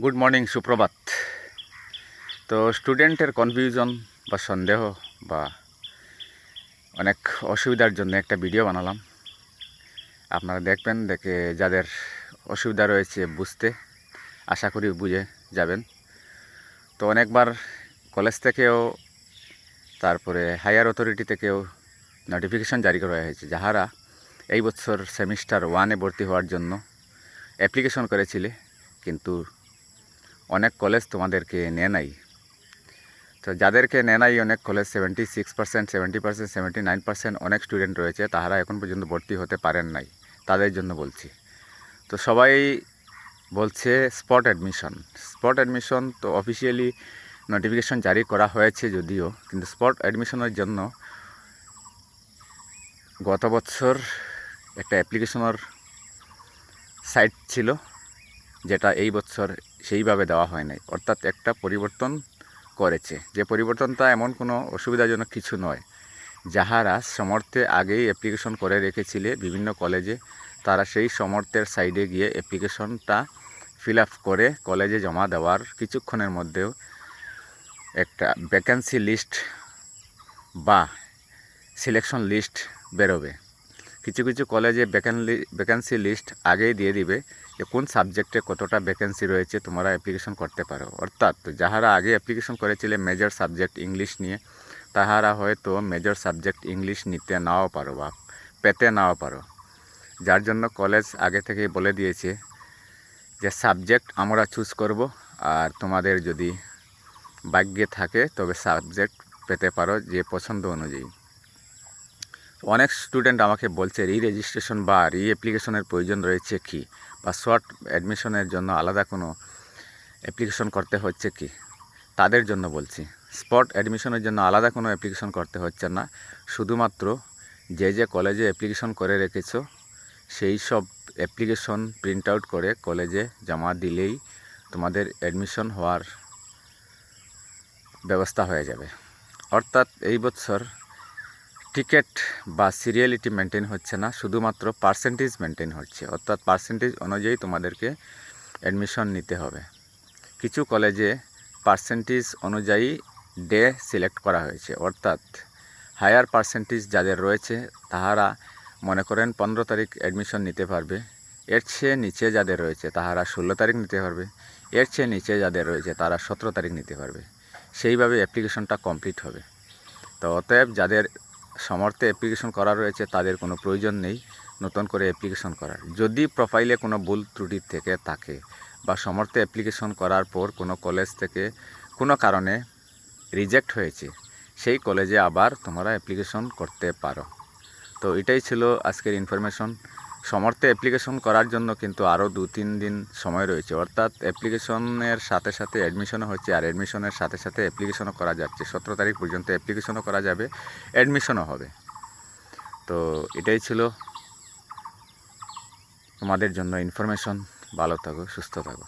Good morning, সুপ্রভাত। তো স্টুডেন্টের কনফিউশন বা সন্দেহ বা অনেক অসুবিধার জন্য একটা ভিডিও বানালাম। আপনারা দেখবেন, দেখে যাদের অসুবিধা রয়েছে বুঝতে আশা করি বুঝে যাবেন। তো অনেকবার কলেজ থেকেও তারপরে হায়ার অথরিটি থেকেও নোটিফিকেশন জারি করা হয়েছে, যাহারা এই বছর সেমিস্টার 1-এ ভর্তি হওয়ার জন্য অ্যাপ্লিকেশন করেছিলে, কিন্তু অনেক কলেজ তোমাদেরকে নেয় নাই। তো যাদেরকে নেয় নাই অনেক কলেজ 76%, 70%, 79% অনেক স্টুডেন্ট রয়েছে, তাহারা এখন পর্যন্ত ভর্তি হতে পারেন নাই। তাদের জন্য বলছি। তো সবাই বলছে স্পট অ্যাডমিশন তো অফিসিয়ালি নোটিফিকেশন জারি করা হয়েছে যদিও, কিন্তু স্পট অ্যাডমিশনের জন্য গত বছর একটা অ্যাপ্লিকেশনের সাইট ছিল, যেটা এই বছর সেইভাবে দেওয়া হয় নাই। অর্থাৎ একটা পরিবর্তন করেছে, যে পরিবর্তনটা এমন কোনো অসুবিধাজনক কিছু নয়। যাহারা সমর্থে আগেই অ্যাপ্লিকেশন করে রেখেছিলে বিভিন্ন কলেজে, তারা সেই সমর্থের সাইডে গিয়ে অ্যাপ্লিকেশনটা ফিল আপ করে কলেজে জমা দেওয়ার কিছুক্ষণের মধ্যেও একটা ভ্যাকেন্সি লিস্ট বা সিলেকশন লিস্ট বেরোবে। কিছু কিছু কলেজে ভ্যাকেন্সি লিস্ট আগেই দিয়ে দিবে যে কোন সাবজেক্টে কতটা ভ্যাকেন্সি রয়েছে, তোমরা অ্যাপ্লিকেশন করতে পারো। অর্থাৎ যাহারা আগে অ্যাপ্লিকেশন করেছিলে মেজর সাবজেক্ট ইংলিশ নিয়ে, তাহারা হয়তো মেজর সাবজেক্ট ইংলিশ নিতে নাও পারো বা পেতে নাও পারো। যার জন্য কলেজ আগে থেকেই বলে দিয়েছে যে সাবজেক্ট আমরা চুজ করব, আর তোমাদের যদি ভাগ্যে থাকে তবে সাবজেক্ট পেতে পারো যে পছন্দ অনুযায়ী। অনেক স্টুডেন্ট আমাকে বলছে রেজিস্ট্রেশন বা অ্যাপ্লিকেশনের প্রয়োজন রয়েছে কি, বা শর্ট অ্যাডমিশনের জন্য আলাদা কোনো অ্যাপ্লিকেশন করতে হচ্ছে কি। তাদের জন্য বলছি, স্পট অ্যাডমিশনের জন্য আলাদা কোনো অ্যাপ্লিকেশন করতে হচ্ছে না। শুধুমাত্র যে যে কলেজে অ্যাপ্লিকেশন করে রেখেছো সেই সব অ্যাপ্লিকেশন প্রিন্ট আউট করে কলেজে জমা দিলেই তোমাদের অ্যাডমিশন হওয়ার ব্যবস্থা হয়ে যাবে। অর্থাৎ এই বছর টিকেট বা সিরিয়ালিটি মেনটেন হচ্ছে না, শুধুমাত্র পার্সেন্টেজ মেনটেন হচ্ছে। অর্থাৎ পার্সেন্টেজ অনুযায়ী তোমাদেরকে অ্যাডমিশন নিতে হবে। কিছু কলেজে পার্সেন্টেজ অনুযায়ী ডে সিলেক্ট করা হয়েছে, অর্থাৎ হায়ার পার্সেন্টেজ যাদের রয়েছে তাহারা মনে করেন 15 তারিখ অ্যাডমিশন নিতে পারবে। এর চেয়ে নিচে যাদের রয়েছে তাহারা 16 তারিখ নিতে পারবে। এর চেয়ে নিচে যাদের রয়েছে তারা 17 তারিখ নিতে পারবে। সেইভাবে অ্যাপ্লিকেশনটা কমপ্লিট হবে। তো অতএব যাদের সমর্থে অ্যাপ্লিকেশন করা রয়েছে তাদের কোনো প্রয়োজন নেই নতুন করে অ্যাপ্লিকেশন করার। যদি প্রোফাইলে কোনো ভুল ত্রুটি থেকে থাকে বা সমর্থে অ্যাপ্লিকেশন করার পর কোনো কলেজ থেকে কোনো কারণে রিজেক্ট হয়েছে, সেই কলেজে আবার তোমরা অ্যাপ্লিকেশন করতে পারো। তো এটাই ছিল আজকের ইনফরমেশন। সমর্থে অ্যাপ্লিকেশন করার জন্য কিন্তু আরও 2-3 দিন সময় রয়েছে। অর্থাৎ অ্যাপ্লিকেশনের সাথে সাথে অ্যাডমিশনও হচ্ছে, আর অ্যাডমিশনের সাথে সাথে অ্যাপ্লিকেশনও করা যাচ্ছে। 17 তারিখ পর্যন্ত অ্যাপ্লিকেশনও করা যাবে, অ্যাডমিশনও হবে। তো এটাই ছিল তোমাদের জন্য ইনফরমেশন। ভালো থাকো, সুস্থ থাকো।